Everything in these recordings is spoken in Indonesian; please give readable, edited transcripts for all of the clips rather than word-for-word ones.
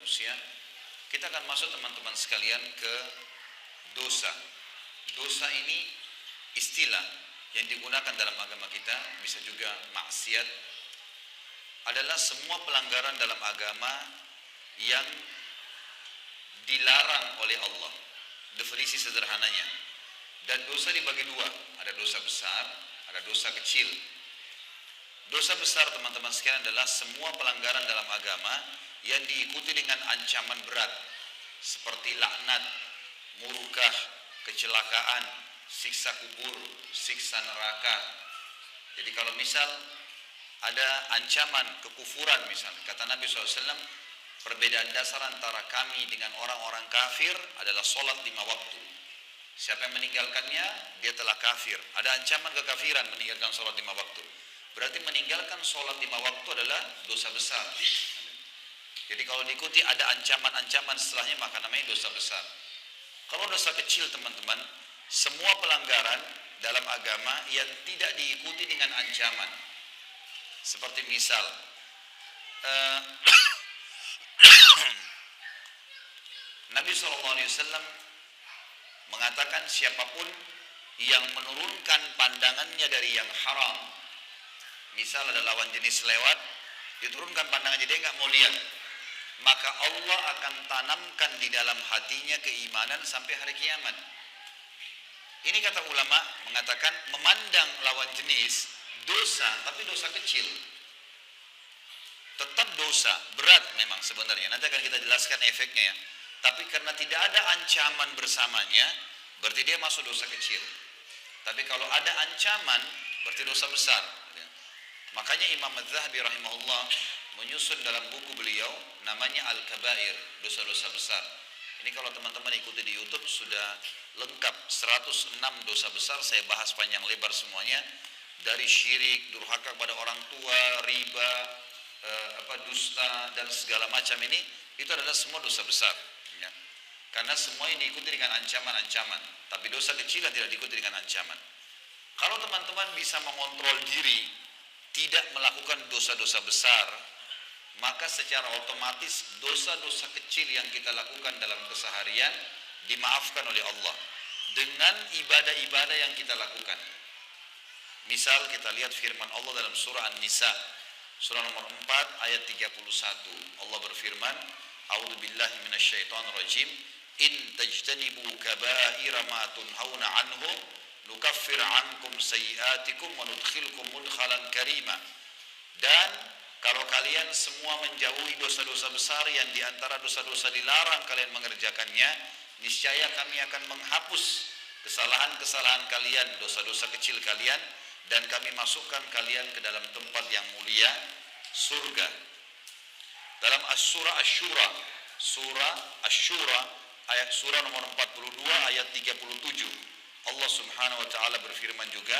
manusia. Kita akan masuk teman-teman sekalian ke dosa. Dosa ini istilah yang digunakan dalam agama kita, bisa juga maksiat, adalah semua pelanggaran dalam agama yang dilarang oleh Allah. Definisi sederhananya. Dan dosa dibagi dua, ada dosa besar, ada dosa kecil. Dosa besar teman-teman sekalian adalah semua pelanggaran dalam agama yang diikuti dengan ancaman berat, seperti laknat, murkah, kecelakaan, siksa kubur, siksa neraka. Jadi kalau misal ada ancaman kekufuran, misalnya kata Nabi SAW, perbedaan dasar antara kami dengan orang-orang kafir adalah sholat 5 waktu. Siapa yang meninggalkannya, dia telah kafir. Ada ancaman kekafiran meninggalkan sholat 5 waktu. Berarti meninggalkan sholat 5 waktu adalah dosa besar. Jadi kalau diikuti ada ancaman-ancaman setelahnya, maka namanya dosa besar. Kalau dosa kecil teman-teman, semua pelanggaran dalam agama yang tidak diikuti dengan ancaman. Seperti misal Nabi SAW mengatakan siapapun yang menurunkan pandangannya dari yang haram, misal ada lawan jenis lewat, diturunkan pandangannya, dia nggak mau lihat, maka Allah akan tanamkan di dalam hatinya keimanan sampai hari kiamat. Ini kata ulama mengatakan memandang lawan jenis dosa, tapi dosa kecil. Tetap dosa, berat memang sebenarnya. Nanti akan kita jelaskan efeknya ya. Tapi karena tidak ada ancaman bersamanya, berarti dia masuk dosa kecil. Tapi kalau ada ancaman, berarti dosa besar. Makanya Imam Az-Zahabi rahimahullah menyusun dalam buku beliau namanya Al-Kabair, dosa-dosa besar. Ini kalau teman-teman ikuti di YouTube sudah lengkap 106 dosa besar, saya bahas panjang lebar semuanya. Dari syirik, durhaka kepada orang tua, riba, dusta dan segala macam ini, itu adalah semua dosa besar ya. Karena semuanya diikuti dengan ancaman-ancaman, tapi dosa kecil yang tidak diikuti dengan ancaman. Kalau teman-teman bisa mengontrol diri tidak melakukan dosa-dosa besar, maka secara otomatis dosa-dosa kecil yang kita lakukan dalam keseharian dimaafkan oleh Allah dengan ibadah-ibadah yang kita lakukan. Misal kita lihat firman Allah dalam surah An-Nisa, surah nomor 4 ayat 31. Allah berfirman, A'udzubillahi minasyaitonirrajim, in tajtanibu kaba'ira ma tunhauna anhu nukaffir ankum sayyi'atikum wa nudkhilkum mudkhalan karima. Dan kalau kalian semua menjauhi dosa-dosa besar yang diantara dosa-dosa dilarang kalian mengerjakannya, niscaya kami akan menghapus kesalahan-kesalahan kalian, dosa-dosa kecil kalian, dan kami masukkan kalian ke dalam tempat yang mulia, surga. Dalam surah Asy-Syura, ayat surah nomor 42 ayat 37, Allah Subhanahu wa taala berfirman juga,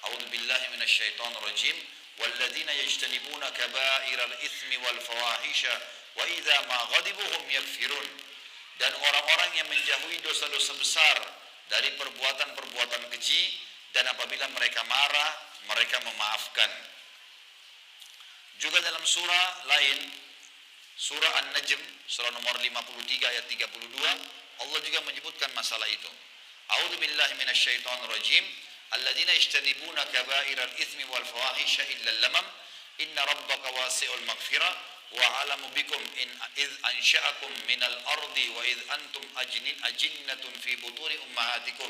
A'udzubillahi minasyaitonirrajim, walladzina yajtanibuna kaba'iral itsmi wal fawahisha wa idza ma ghadibu hum yaghfirun. Dan orang-orang yang menjauhi dosa-dosa besar dari perbuatan-perbuatan keji, dan apabila mereka marah, mereka memaafkan. Juga dalam surah lain, surah An-Najm, surah nomor 53 ayat 32, Allah juga menyebutkan masalah itu. A'udzubillahi minasyaitonirrajim, alladzina yajtanibuna kaba'iral itsmi wal fawahisha illa al-lamam, inna rabbaka wasi'ul maghfirah wa 'alamu bikum id ansha'akum minal ardi wa id antum ajinnatun fi butuni ummahatikum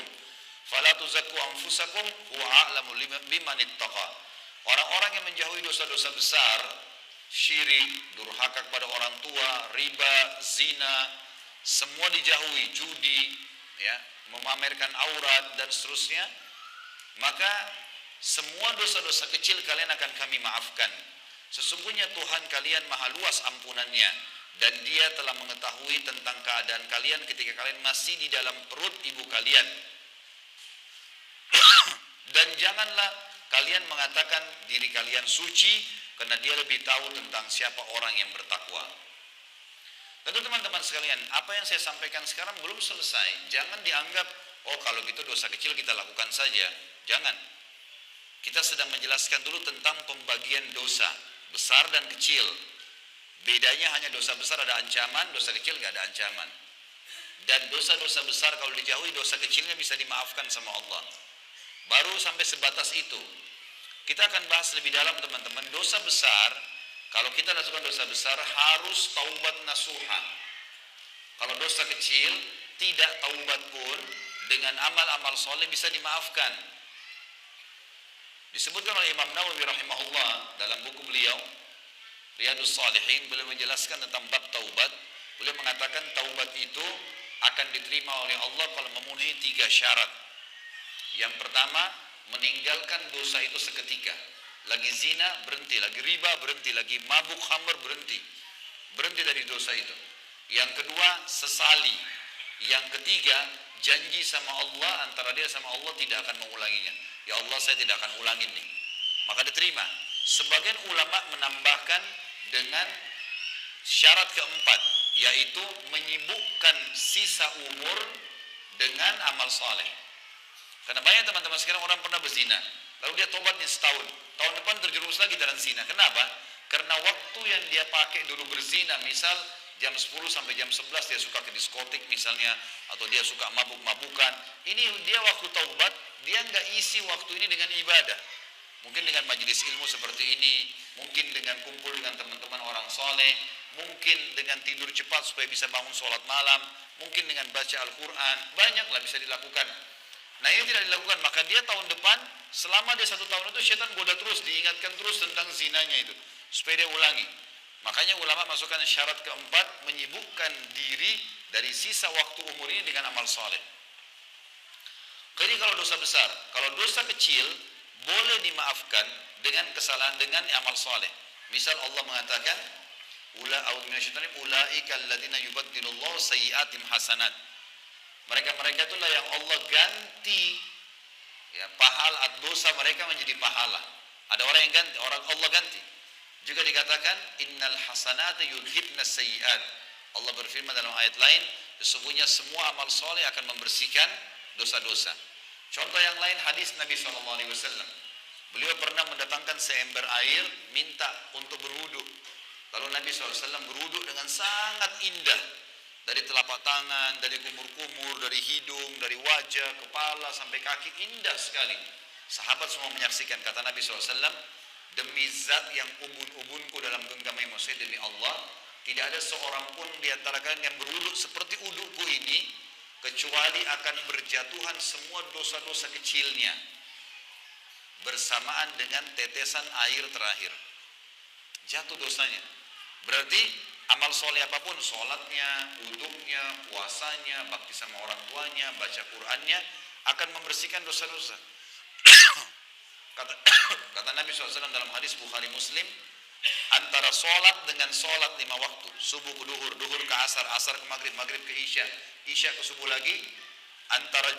fala tuzakku anfusakum huwa a'lamu biman ittaqa. Orang-orang yang menjauhi dosa-dosa besar, syirik, durhaka kepada orang tua, riba, zina, semua dijauhi, judi, ya, memamerkan aurat dan seterusnya, maka semua dosa-dosa kecil kalian akan kami maafkan. Sesungguhnya Tuhan kalian maha luas ampunannya, dan Dia telah mengetahui tentang keadaan kalian ketika kalian masih di dalam perut ibu kalian. Dan janganlah kalian mengatakan diri kalian suci, karena Dia lebih tahu tentang siapa orang yang bertakwa. Tentu teman-teman sekalian, apa yang saya sampaikan sekarang belum selesai. Jangan dianggap, oh kalau gitu dosa kecil kita lakukan saja. Jangan. Kita sedang menjelaskan dulu tentang pembagian dosa besar dan kecil. Bedanya hanya dosa besar ada ancaman, dosa kecil nggak ada ancaman. Dan dosa-dosa besar kalau dijauhi, dosa kecilnya bisa dimaafkan sama Allah. Baru sampai sebatas itu. Kita akan bahas lebih dalam teman-teman. Dosa besar, kalau kita lakukan dosa besar harus taubat nasuha. Kalau dosa kecil tidak taubat pun dengan amal-amal soleh bisa dimaafkan. Disebutkan oleh Imam Nawawi rahimahullah dalam buku beliau Riyadhus Shalihin, beliau menjelaskan tentang bab taubat. Beliau mengatakan taubat itu akan diterima oleh Allah kalau memenuhi 3 syarat. Yang pertama, meninggalkan dosa itu seketika. Lagi zina, berhenti. Lagi riba, berhenti. Lagi mabuk khamr, berhenti. Berhenti dari dosa itu. Yang kedua, sesali. Yang ketiga, janji sama Allah, antara dia sama Allah tidak akan mengulanginya. Ya Allah, saya tidak akan ulangin nih. Maka diterima. Sebagian ulama menambahkan dengan syarat keempat, yaitu menyibukkan sisa umur dengan amal saleh. Karena banyak teman-teman sekarang orang pernah berzina, lalu dia tobat nih setahun, tahun depan terjerumus lagi dalam zina. Kenapa? Karena waktu yang dia pakai dulu berzina, misal jam 10 sampai jam 11 dia suka ke diskotik misalnya, atau dia suka mabuk-mabukan. Ini dia waktu taubat, dia nggak isi waktu ini dengan ibadah. Mungkin dengan majelis ilmu seperti ini, mungkin dengan kumpul dengan teman-teman orang soleh, mungkin dengan tidur cepat supaya bisa bangun sholat malam, mungkin dengan baca Al-Quran, banyaklah bisa dilakukan. Nah ini tidak dilakukan, maka dia tahun depan, selama dia 1 tahun itu syaitan goda terus, diingatkan terus tentang zinanya itu, supaya dia ulangi. Makanya ulama masukkan syarat keempat, menyibukkan diri dari sisa waktu umur ini dengan amal soleh. Jadi kalau dosa besar, kalau dosa kecil, boleh dimaafkan dengan kesalahan, dengan amal soleh. Misal Allah mengatakan, ulaika alladzina yubaddilullahu sayyi'atim hasanat. Mereka-mereka itulah yang Allah ganti ya, pahala dosa mereka menjadi pahala. Ada orang yang ganti, orang Allah ganti. Juga dikatakan innal hasanata yudhibnas sayyi'at. Allah berfirman dalam ayat lain, sesungguhnya semua amal soleh akan membersihkan dosa-dosa. Contoh yang lain hadis Nabi SAW. Beliau pernah mendatangkan seember air, minta untuk berwudu. Lalu Nabi SAW berwudu dengan sangat indah. Dari telapak tangan, dari kumur-kumur, dari hidung, dari wajah, kepala, sampai kaki, indah sekali. Sahabat semua menyaksikan, kata Nabi SAW, demi zat yang ubun-ubunku dalam genggaman manusia, demi Allah, tidak ada seorang pun di antara kalian yang berwudu seperti wuduku ini, kecuali akan berjatuhan semua dosa-dosa kecilnya bersamaan dengan tetesan air terakhir. Jatuh dosanya. Berarti amal soleh apapun, sholatnya, wudhunya, puasanya, bakti sama orang tuanya, baca Qur'annya, akan membersihkan dosa-dosa. Kata Nabi SAW dalam hadis Bukhari Muslim, antara sholat dengan sholat 5 waktu, subuh ke duhur, duhur ke asar, asar ke maghrib, maghrib ke isya, isya ke subuh lagi, antara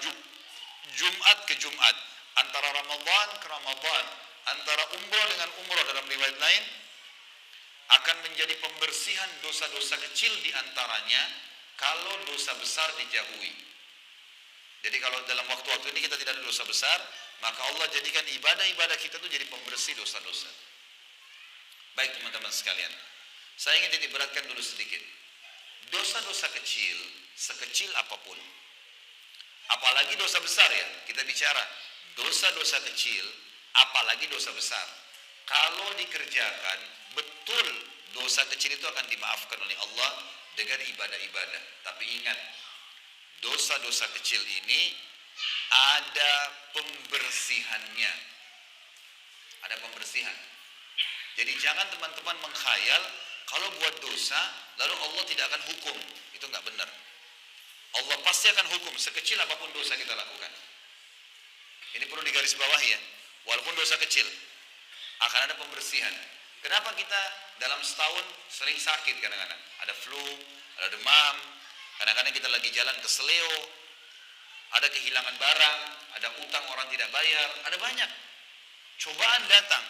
Jumat ke Jumat, antara Ramadan ke Ramadan, antara umrah dengan umrah dalam riwayat lain, akan menjadi pembersihan dosa-dosa kecil diantaranya kalau dosa besar dijauhi. Jadi kalau dalam waktu-waktu ini kita tidak ada dosa besar, maka Allah jadikan ibadah-ibadah kita itu jadi pembersih dosa-dosa. Baik teman-teman sekalian, saya ingin titik beratkan dulu sedikit. Dosa-dosa kecil, sekecil apapun, apalagi dosa besar ya, kita bicara dosa-dosa kecil, apalagi dosa besar, kalau dikerjakan betul, dosa kecil itu akan dimaafkan oleh Allah dengan ibadah-ibadah. Tapi ingat, dosa-dosa kecil ini ada pembersihannya. Ada pembersihan. Jadi jangan teman-teman mengkhayal kalau buat dosa lalu Allah tidak akan hukum. Itu nggak benar. Allah pasti akan hukum sekecil apapun dosa kita lakukan. Ini perlu digarisbawahi ya. Walaupun dosa kecil, akan ada pembersihan. Kenapa kita dalam setahun sering sakit kadang-kadang? Ada flu, ada demam, kadang-kadang kita lagi jalan ke seleo, ada kehilangan barang, ada utang orang tidak bayar, ada banyak. Cobaan datang.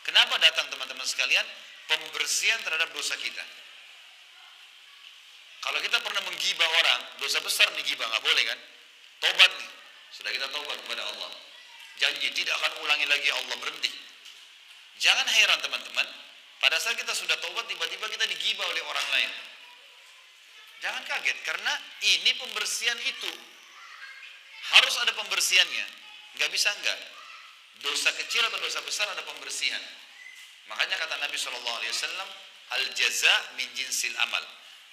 Kenapa datang teman-teman sekalian? Pembersihan terhadap dosa kita. Kalau kita pernah menggibah orang, dosa besar nih gibah, nggak boleh kan? Tobat nih, sudah kita tobat kepada Allah. Janji tidak akan ulangi lagi, Allah berhenti. Jangan heran teman-teman, Pada saat kita sudah taubat, tiba-tiba kita digibah oleh orang lain. Jangan kaget, karena ini pembersihan itu. Harus ada pembersihannya. Nggak bisa enggak. Dosa kecil atau dosa besar ada pembersihan. Makanya kata Nabi SAW, al-jaza min jinsil amal.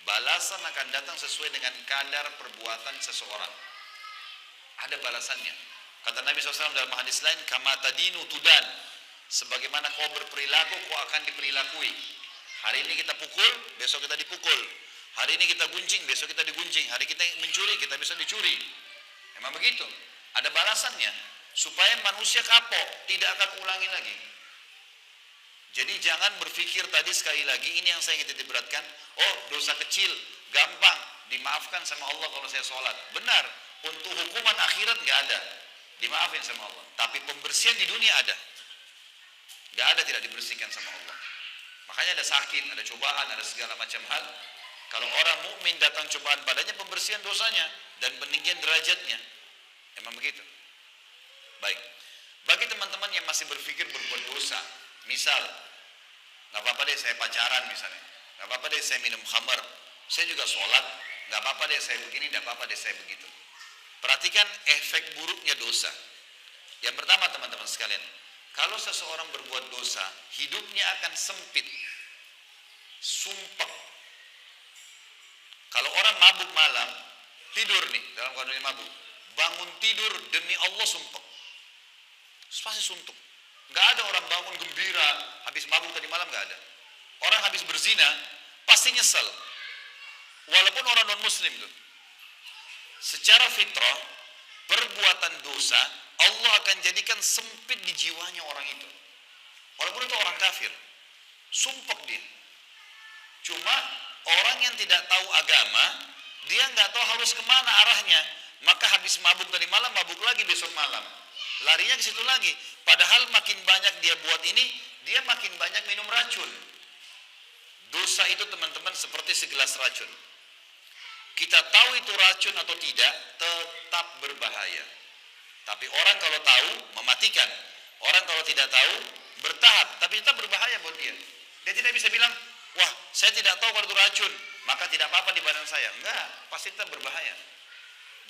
Balasan akan datang sesuai dengan kadar perbuatan seseorang. Ada balasannya. Kata Nabi SAW dalam hadis lain, kama tadinu tudan. Sebagaimana kau berperilaku, kau akan diperilakui. Hari ini kita pukul, besok kita dipukul. Hari ini kita gunjing, besok kita digunjing. Hari kita mencuri, kita bisa dicuri. Memang begitu. Ada balasannya. Supaya manusia kapok, tidak akan ulangi lagi. Jadi jangan berpikir tadi sekali lagi, ini yang saya ingin titik beratkan. Oh, dosa kecil, gampang, dimaafkan sama Allah kalau saya sholat. Benar, untuk hukuman akhirat nggak ada. Dimaafin sama Allah. Tapi pembersihan di dunia ada. Nggak ada tidak dibersihkan sama Allah. Makanya ada sakit, ada cobaan, ada segala macam hal. Kalau orang mukmin datang cobaan padanya, pembersihan dosanya dan peninggian derajatnya. Emang begitu. Baik. Bagi teman-teman yang masih berpikir berbuat dosa, misal, nggak apa-apa deh saya pacaran misalnya, nggak apa-apa deh saya minum khamar, saya juga sholat, nggak apa-apa deh saya begini, nggak apa-apa deh saya begitu. Perhatikan efek buruknya dosa. Yang pertama teman-teman sekalian, kalau seseorang berbuat dosa, hidupnya akan sempit, sumpek. Kalau orang mabuk malam, tidur nih dalam kondisi mabuk, bangun tidur demi Allah sumpek, pasti suntuk. Nggak ada orang bangun gembira habis mabuk tadi malam, nggak ada. Orang habis berzina pasti nyesel, walaupun orang non muslim tuh. Secara fitrah perbuatan dosa Allah akan jadikan sempit di jiwanya orang itu, walaupun itu orang kafir, sumpek dia. Cuma orang yang tidak tahu agama, dia nggak tahu harus kemana arahnya, maka habis mabuk tadi malam, mabuk lagi besok malam, larinya ke situ lagi. Padahal makin banyak dia buat ini, dia makin banyak minum racun. Dosa itu teman-teman seperti segelas racun. Kita tahu itu racun atau tidak, tetap berbahaya. Tapi orang kalau tahu, mematikan. Orang kalau tidak tahu, bertahap, tapi tetap berbahaya buat dia. Dia tidak bisa bilang, wah saya tidak tahu kalau itu racun, maka tidak apa-apa di badan saya. Enggak, pasti tetap berbahaya.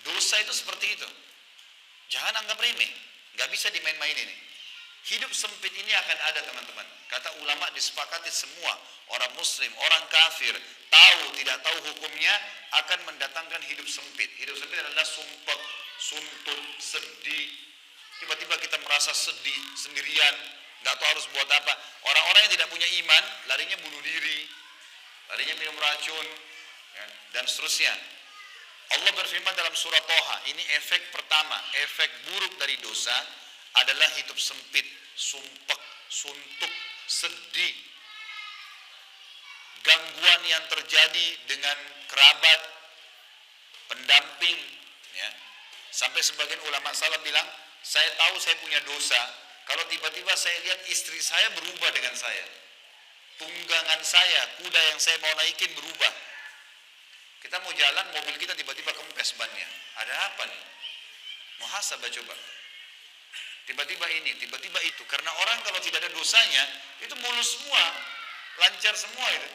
Dosa itu seperti itu. Jangan anggap remeh. Nggak bisa dimain-main ini. Hidup sempit ini akan ada teman-teman. Kata ulama disepakati semua, orang muslim, orang kafir, tahu tidak tahu hukumnya, akan mendatangkan hidup sempit. Hidup sempit adalah sumpek, suntuk, sedih. Tiba-tiba kita merasa sedih sendirian, nggak tahu harus buat apa. Orang-orang yang tidak punya iman, larinya bunuh diri, larinya minum racun, ya, dan seterusnya. Allah berfirman dalam surah Toha, ini efek pertama, efek buruk dari dosa adalah hidup sempit, sumpek, suntuk, sedih. Gangguan yang terjadi dengan kerabat, pendamping, ya. Sampai sebagian ulama salaf bilang, saya tahu saya punya dosa, kalau tiba-tiba saya lihat istri saya berubah dengan saya. Tunggangan saya, kuda yang saya mau naikin berubah. Kita mau jalan, mobil kita tiba-tiba kempes bannya. Ada apa nih? Muhasabah coba. Tiba-tiba ini, tiba-tiba itu. Karena orang kalau tidak ada dosanya, itu mulus semua, lancar semua itu.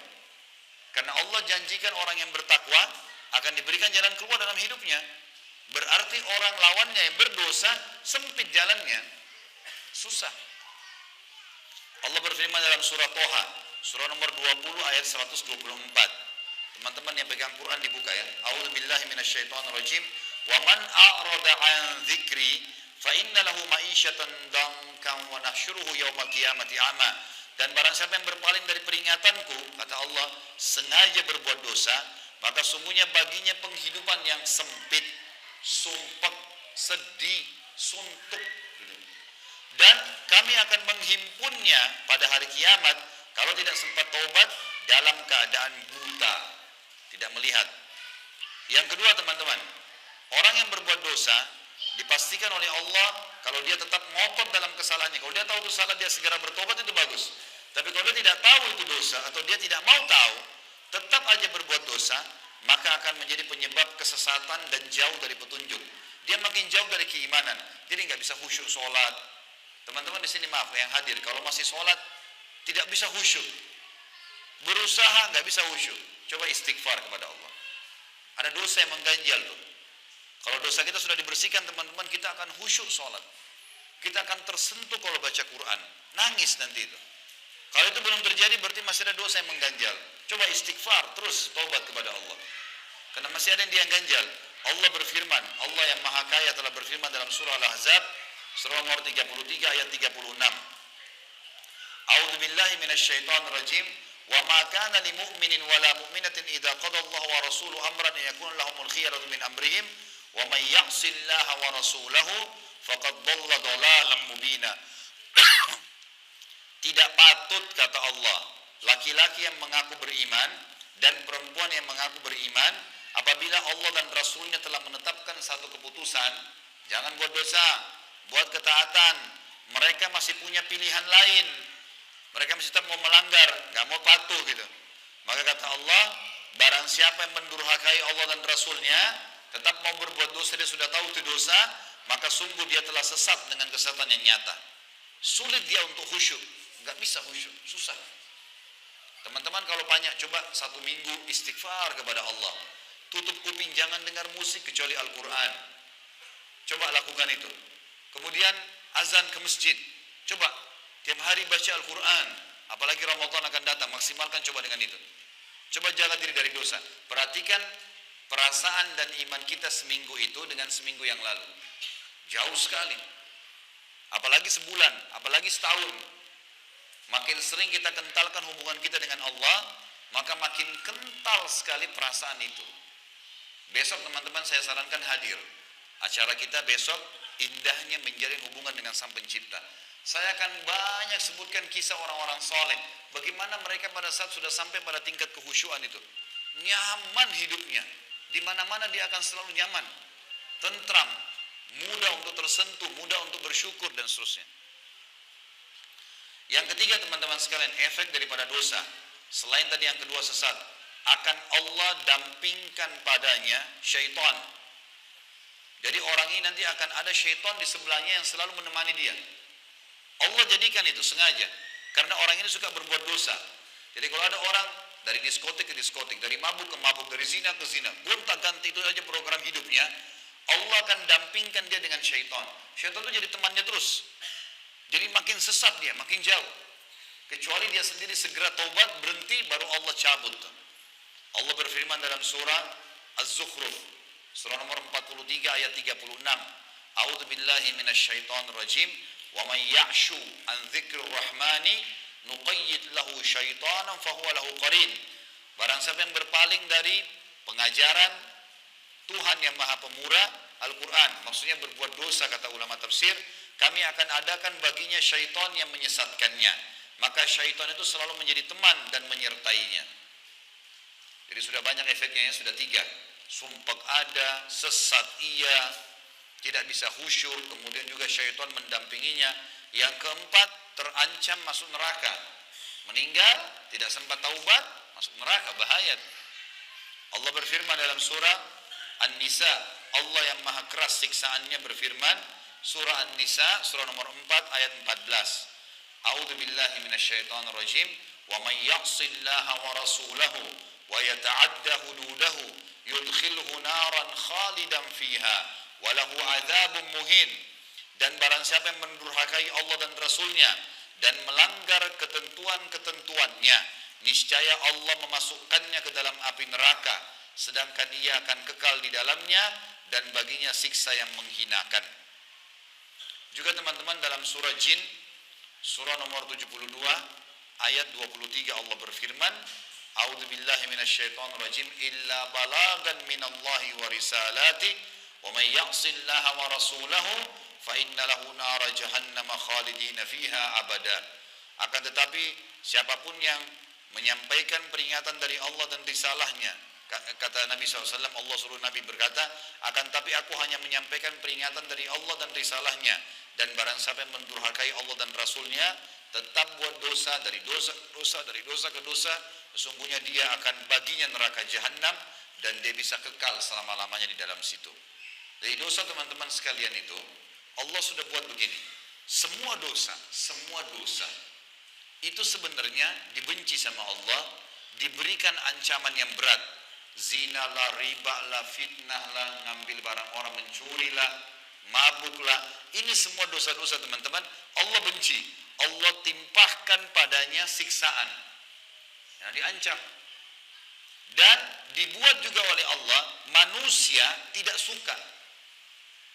Karena Allah janjikan orang yang bertakwa akan diberikan jalan keluar dalam hidupnya. Berarti orang lawannya yang berdosa, sempit jalannya, susah. Allah berfirman dalam surah Toha, surah nomor 20 ayat 124. Teman-teman yang pegang Quran dibuka ya. A'udzubillahi minasyaitonirrajim. Wa man a'rada 'an dzikri fa inna lahu ma'isyatan dankan wa nahsyuruhu yaumal qiyamati a'ma. Dan barang siapa yang berpaling dari peringatanku, kata Allah, sengaja berbuat dosa, maka sungguhnya baginya penghidupan yang sempit, sumpek, sedih, suntuk. Dan kami akan menghimpunnya pada hari kiamat kalau tidak sempat taubat dalam keadaan buta, tidak melihat. Yang kedua teman-teman, orang yang berbuat dosa dipastikan oleh Allah kalau dia tetap ngotot dalam kesalahannya. Kalau dia tahu itu salah, dia segera bertobat, itu bagus. Tapi kalau dia tidak tahu itu dosa atau dia tidak mau tahu, tetap aja berbuat dosa, maka akan menjadi penyebab kesesatan dan jauh dari petunjuk. Dia makin jauh dari keimanan, jadi nggak bisa khusyuk sholat. Teman-teman di sini maaf yang hadir, kalau masih sholat tidak bisa khusyuk. Berusaha nggak bisa khusyuk. Coba istighfar kepada Allah. Ada dosa yang mengganjal tuh. Kalau dosa kita sudah dibersihkan teman-teman, kita akan khusyuk sholat. Kita akan tersentuh kalau baca Quran. Nangis nanti itu. Kalau itu belum terjadi berarti masih ada dosa yang mengganjal. Coba istighfar, terus taubat kepada Allah. Karena masih ada yang dia ganjal. Allah berfirman, Allah yang Maha Kaya telah berfirman dalam surah Al-Ahzab, surah nomor 33 ayat 36. A'udzu billahi minasyaitonir rajim. Wa ma kana lil mu'minin wala mu'minatin idza qada Allah wa rasuluhu amran yakun lahumul khiyaratu min amrihim wa may ya'sillaha wa rasulahu faqad dhalla dhalalan mubina. Tidak patut, kata Allah, laki-laki yang mengaku beriman dan perempuan yang mengaku beriman apabila Allah dan Rasulnya telah menetapkan satu keputusan, jangan buat dosa, buat ketaatan. Mereka masih punya pilihan lain. Mereka masih tetap mau melanggar, gak mau patuh gitu. Maka kata Allah, barang siapa yang mendurhakai Allah dan Rasulnya, tetap mau berbuat dosa, dia sudah tahu itu dosa, maka sungguh dia telah sesat dengan kesesatan yang nyata. Sulit dia untuk khusyuk, gak bisa khusyuk, susah. Teman-teman kalau banyak, coba 1 minggu istighfar kepada Allah. Tutup kuping, jangan dengar musik kecuali Al-Quran. Coba lakukan itu. Kemudian azan ke masjid. Coba tiap hari baca Al-Quran. Apalagi Ramadan akan datang, maksimalkan coba dengan itu. Coba jaga diri dari dosa. Perhatikan perasaan dan iman kita seminggu itu dengan seminggu yang lalu. Jauh sekali. Apalagi sebulan, apalagi setahun. Makin sering kita kentalkan hubungan kita dengan Allah, maka makin kental sekali perasaan itu. Besok teman-teman saya sarankan hadir. Acara kita besok indahnya menjalin hubungan dengan Sang Pencipta. Saya akan banyak sebutkan kisah orang-orang soleh. Bagaimana mereka pada saat sudah sampai pada tingkat kekhusyuan itu. Nyaman hidupnya. Di mana-mana dia akan selalu nyaman. Tentram. Mudah untuk tersentuh, mudah untuk bersyukur dan seterusnya. Yang ketiga teman-teman sekalian, efek daripada dosa. Selain tadi yang kedua sesat, akan Allah dampingkan padanya syaitan. Jadi orang ini nanti akan ada syaitan di sebelahnya yang selalu menemani dia. Allah jadikan itu sengaja. Karena orang ini suka berbuat dosa. Jadi kalau ada orang dari diskotik ke diskotik, dari mabuk ke mabuk, dari zina ke zina, gonta-ganti itu aja program hidupnya, Allah akan dampingkan dia dengan syaitan. Syaitan itu jadi temannya terus. Jadi makin sesat dia, makin jauh. Kecuali dia sendiri segera taubat, berhenti, baru Allah cabut. Allah berfirman dalam surah Az-Zukhruf, surah nomor 43 ayat 36. A'udzu billahi minasyaitonir rajim. Wa may ya'shu an dzikrir rahmani nuqayyid lahu syaitanan fahuwa lahu qarin. Barang siapa yang berpaling dari pengajaran Tuhan yang Maha Pemurah, Al-Quran, maksudnya berbuat dosa, kata ulama tafsir, kami akan adakan baginya syaitan yang menyesatkannya. Maka syaitan itu selalu menjadi teman dan menyertainya. Jadi sudah banyak efeknya ya, sudah 3. Sumpah ada, sesat iya, tidak bisa khusyuk, kemudian juga syaitan mendampinginya. Yang keempat, terancam masuk neraka. Meninggal, tidak sempat taubat, masuk neraka, bahaya. Allah berfirman dalam surah An-Nisa, Allah yang maha keras siksaannya berfirman, surah An-Nisa, surah nomor 4 ayat 14. A'udzu billahi minasyaitonir rajim. Wa may ya'sillaha wa rasulahu wa yata'adda hududahu yudkhilhu naran khalidan fiha wa lahu 'adzabun muhin. Dan barang siapa yang mendurhakai Allah dan Rasulnya dan melanggar ketentuan-ketentuannya, niscaya Allah memasukkannya ke dalam api neraka, sedangkan ia akan kekal di dalamnya dan baginya siksa yang menghinakan. Juga teman-teman dalam surah Jin, surah nomor 72 ayat 23 Allah berfirman, A'udzu billahi minasyaitonir rajim illa balagan minallahi wa risalati wa may ya'sillaha wa rasulahu fa inna lahu nar jahannam khalidina fiha abada. Akan tetapi siapapun yang menyampaikan peringatan dari Allah dan risalahnya, kata Nabi SAW, Allah suruh Nabi berkata, akan tapi aku hanya menyampaikan peringatan dari Allah dan risalahnya, dan barang siapa yang mendurhakai Allah dan Rasulnya, tetap buat dosa, dari dosa ke dosa, sesungguhnya dia akan baginya neraka jahanam, dan dia bisa kekal selama-lamanya di dalam situ. Dari dosa teman-teman sekalian itu, Allah sudah buat begini, semua dosa itu sebenarnya dibenci sama Allah, diberikan ancaman yang berat. Zina lah, riba lah, fitnah lah, ngambil barang orang, mencuri lah, mabuk lah. Ini semua dosa-dosa teman-teman, Allah benci. Allah timpahkan padanya siksaan. Nah, diancam. Dan dibuat juga oleh Allah, manusia tidak suka.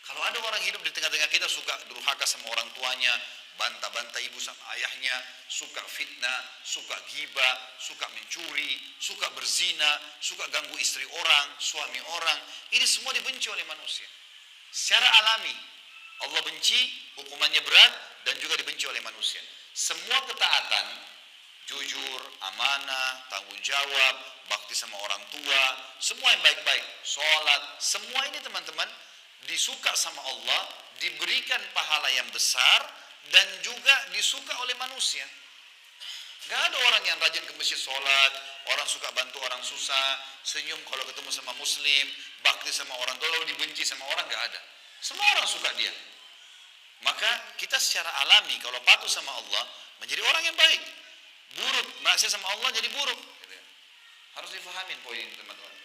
Kalau ada orang hidup di tengah-tengah kita suka durhaka sama orang tuanya, bantah-bantah ibu sama ayahnya, suka fitnah, suka ghibah, suka mencuri, suka berzina, suka ganggu istri orang, suami orang, ini semua dibenci oleh manusia. Secara alami, Allah benci, hukumannya berat, dan juga dibenci oleh manusia. Semua ketaatan, jujur, amanah, tanggung jawab, bakti sama orang tua, semua yang baik-baik, sholat, semua ini teman-teman disuka sama Allah, diberikan pahala yang besar, dan juga disuka oleh manusia. Gak ada orang yang rajin ke masjid sholat, orang suka bantu orang susah, senyum kalau ketemu sama muslim, bakti sama orang tua, lalu dibenci sama orang, gak ada. Semua orang suka dia. Maka kita secara alami kalau patuh sama Allah menjadi orang yang baik. Buruk, maksiat sama Allah jadi buruk. Harus difahamin poin ini teman-teman.